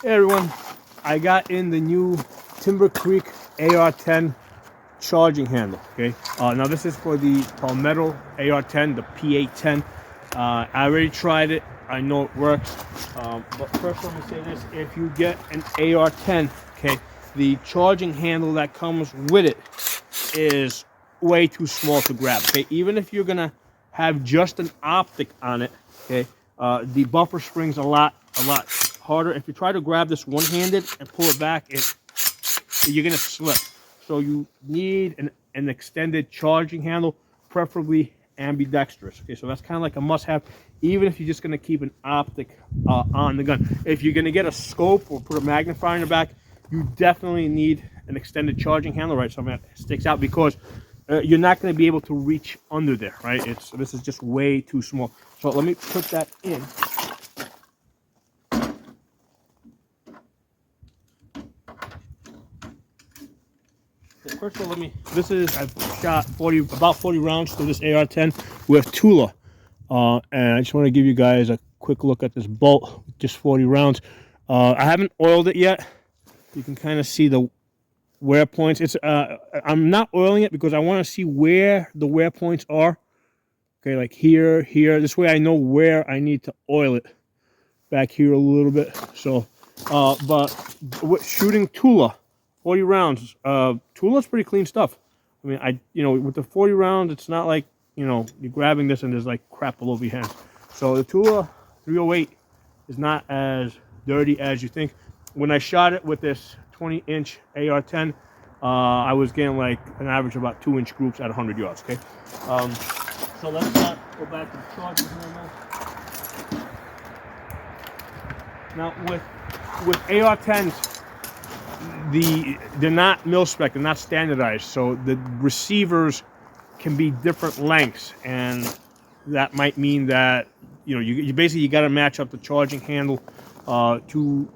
Hey everyone, I got in the new Timber Creek AR-10 charging handle. Okay, now this is for the Palmetto AR-10, the PA-10. I already tried it. I know it works. But first, let me say this: if you get an AR-10, okay, the charging handle that comes with it is way too small to grab. Okay, even if you're gonna have just an optic on it, okay, the buffer spring's a lot harder. If you try to grab this one-handed and pull it back, you're gonna slip. So you need an extended charging handle, preferably ambidextrous. Okay, so that's kind of like a must-have, even if you're just gonna keep an optic on the gun. If you're gonna get a scope or put a magnifier in the back, you definitely need an extended charging handle, right? Something that sticks out, because you're not going to be able to reach under there, right? This is just way too small. So let me put that in. First of all, I've shot about 40 rounds to this AR-10 with Tula. And I just want to give you guys a quick look at this bolt, just 40 rounds. I haven't oiled it yet. You can kind of see the wear points. I'm not oiling it because I want to see where the wear points are. Okay, like here. This way I know where I need to oil it. Back here a little bit. So, but shooting Tula, 40 rounds. Tula's pretty clean stuff. I mean, with the 40 rounds, it's not like, you're grabbing this and there's like crap all over your hands. So the Tula 308 is not as dirty as you think. When I shot it with this 20-inch AR-10, I was getting like an average of about 2-inch groups at 100 yards. Okay, so let's go back to the charging handle. Now with AR-10s, they're not mil-spec, they're not standardized, so the receivers can be different lengths, and that might mean that you basically got to match up the charging handle to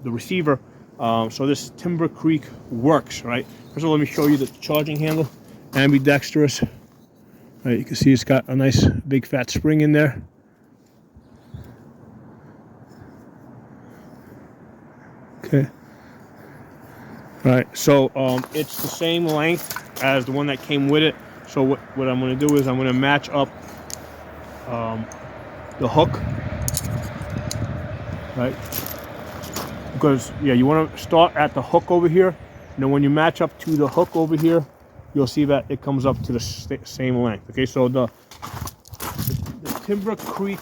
the receiver. So this Timber Creek works, right? First of all, let me show you the charging handle, ambidextrous. Right, you can see it's got a nice big fat spring in there. Okay. All right, so it's the same length as the one that came with it. So what I'm going to do is I'm going to match up the hook, right? Because you want to start at the hook over here, and then when you match up to the hook over here, you'll see that it comes up to the same length. Okay, so the Timber Creek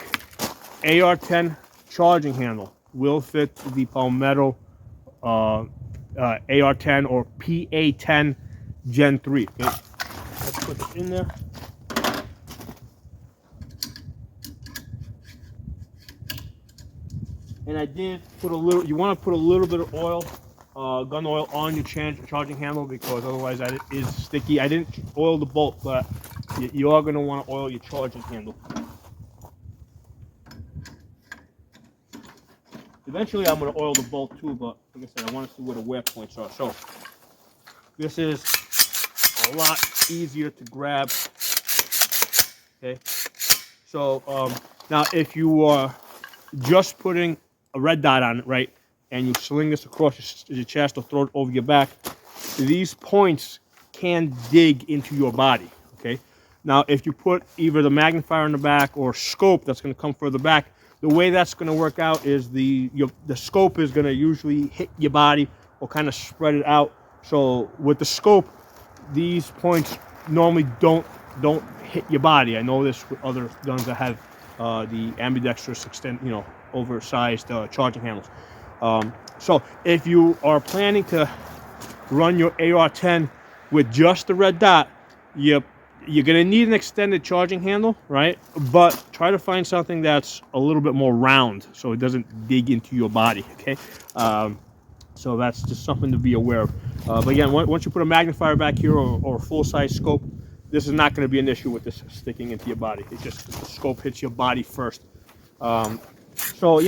AR-10 charging handle will fit the Palmetto AR-10 or PA-10 Gen 3. Okay, let's put it in there. And I did put a little, you want to put a little bit of oil, gun oil, on your charging handle, because otherwise that is sticky. I didn't oil the bolt, but you are going to want to oil your charging handle. Eventually I'm going to oil the bolt too, but like I said, I want to see where the wear points are. So this is a lot easier to grab. Okay, so now if you are just putting a red dot on it, right, and you sling this across your chest or throw it over your back, these points can dig into your body. Okay, now if you put either the magnifier in the back or scope that's going to come further back, the way that's going to work out is the scope is going to usually hit your body or kind of spread it out. So with the scope, these points normally don't hit your body. I know this with other guns that have the ambidextrous oversized charging handles. So if you are planning to run your AR-10 with just the red dot, you're going to need an extended charging handle, right? But try to find something that's a little bit more round so it doesn't dig into your body, okay? So that's just something to be aware of. But again, once you put a magnifier back here or a full-size scope, this is not going to be an issue with this sticking into your body. It's just the scope hits your body first. So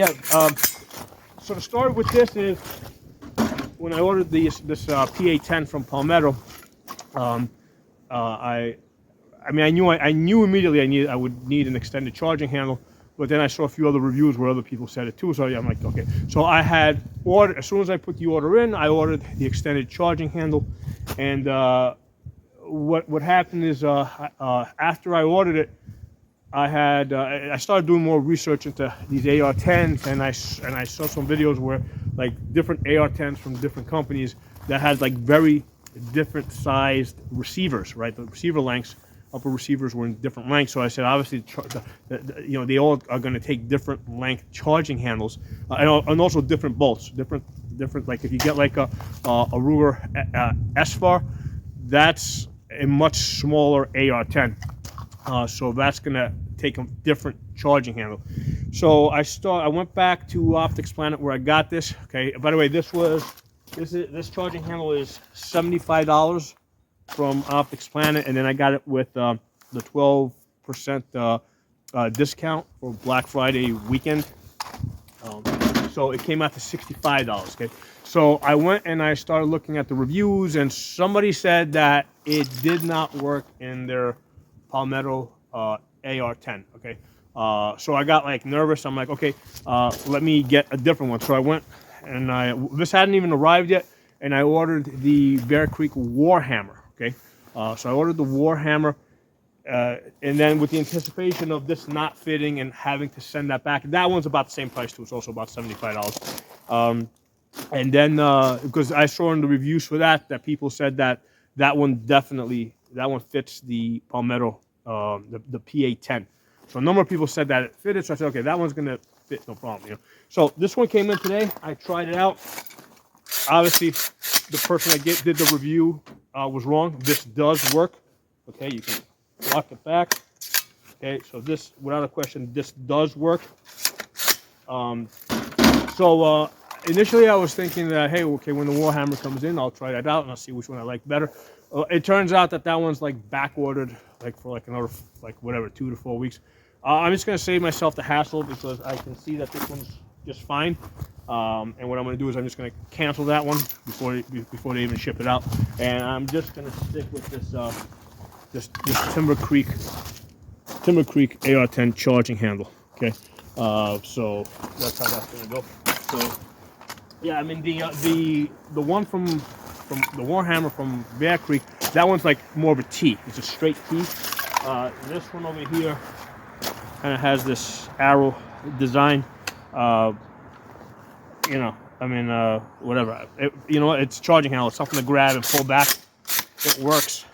the story with this is, when I ordered this PA-10 from Palmetto, I knew immediately I would need an extended charging handle, but then I saw a few other reviews where other people said it too. So I'm like, okay. So I had ordered, as soon as I put the order in, I ordered the extended charging handle. And what happened is after I ordered it, I started doing more research into these AR-10s, and I saw some videos where like different AR-10s from different companies that had like very different sized receivers, right? The receiver lengths, upper receivers were in different lengths. So I said, obviously, you know, they all are going to take different length charging handles, and also different bolts, different. Like if you get like a Ruger SFAR, that's a much smaller AR-10. So that's gonna take a different charging handle. So I went back to Optics Planet where I got this. Okay. By the way, this charging handle is $75 from Optics Planet, and then I got it with the 12% discount for Black Friday weekend. So it came out to $65. Okay. So I went and I started looking at the reviews, and somebody said that it did not work in their Palmetto AR-10. Okay. So I got like nervous. I'm like, okay, let me get a different one. So I went and this hadn't even arrived yet, and I ordered the Bear Creek Warhammer. Okay. So I ordered the Warhammer, and then with the anticipation of this not fitting and having to send that back, that one's about the same price too. It's also about $75. And then because I saw in the reviews for that people said that one fits the Palmetto, the PA-10. So a number of people said that it fitted. So I said, okay, that one's gonna fit, no problem. You know. So this one came in today. I tried it out. Obviously, the person that did the review was wrong. This does work. Okay, you can lock it back. Okay, so this, without a question, this does work. Initially I was thinking that, hey, okay, when the Warhammer comes in, I'll try that out and I'll see which one I like better. It turns out that one's like backordered, like for like another, like whatever, 2 to 4 weeks. I'm just gonna save myself the hassle because I can see that this one's just fine. And what I'm gonna do is I'm just gonna cancel that one before they even ship it out. And I'm just gonna stick with this Timber Creek AR-10 charging handle. Okay, so that's how that's gonna go. So yeah, I mean the one from the Warhammer from Bear Creek, that one's like more of a T. It's a straight T. This one over here kind of has this arrow design. You know, I mean, whatever. You know what? It's charging handle. It's something to grab and pull back. It works.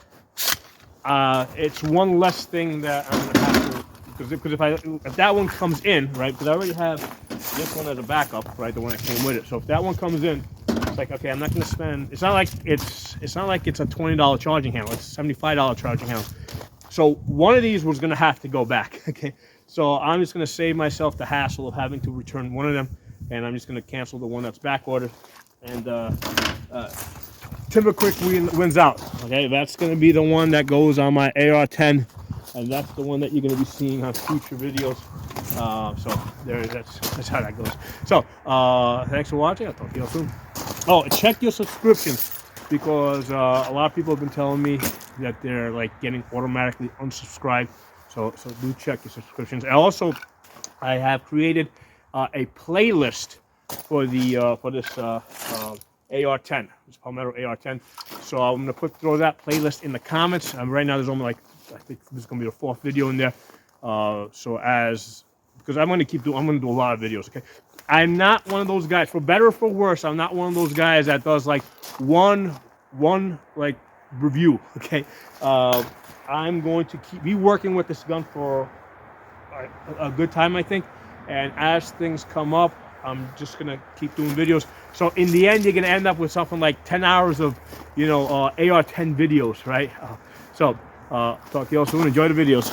It's one less thing that I'm gonna have to, because if that one comes in, right? Because I already have this one as a backup, right? The one that came with it. So if that one comes in, it's like, okay, I'm not gonna spend. It's not like it's a $20 charging handle. It's a $75 charging handle. So one of these was gonna have to go back. Okay. So I'm just gonna save myself the hassle of having to return one of them, and I'm just gonna cancel the one that's back ordered. And Timber Creek wins out. Okay, that's gonna be the one that goes on my AR-10, and that's the one that you're gonna be seeing on future videos. So that's how that goes. So thanks for watching. I'll talk to you all soon. Oh, check your subscriptions, because a lot of people have been telling me that they're like getting automatically unsubscribed. So do check your subscriptions. And also, I have created a playlist for the this AR-10, this Palmetto AR-10. So I'm gonna throw that playlist in the comments. Right now there's only like, I think this is gonna be the 4th video in there. Because I'm gonna do a lot of videos. Okay, I'm not one of those guys, for better or for worse. I'm not one of those guys that does like one like review. Okay, I'm going to be working with this gun for a good time, I think. And as things come up, I'm just gonna keep doing videos. So in the end, you're gonna end up with something like 10 hours of, you know, AR-10 videos, right? Talk to you all soon. Enjoy the videos.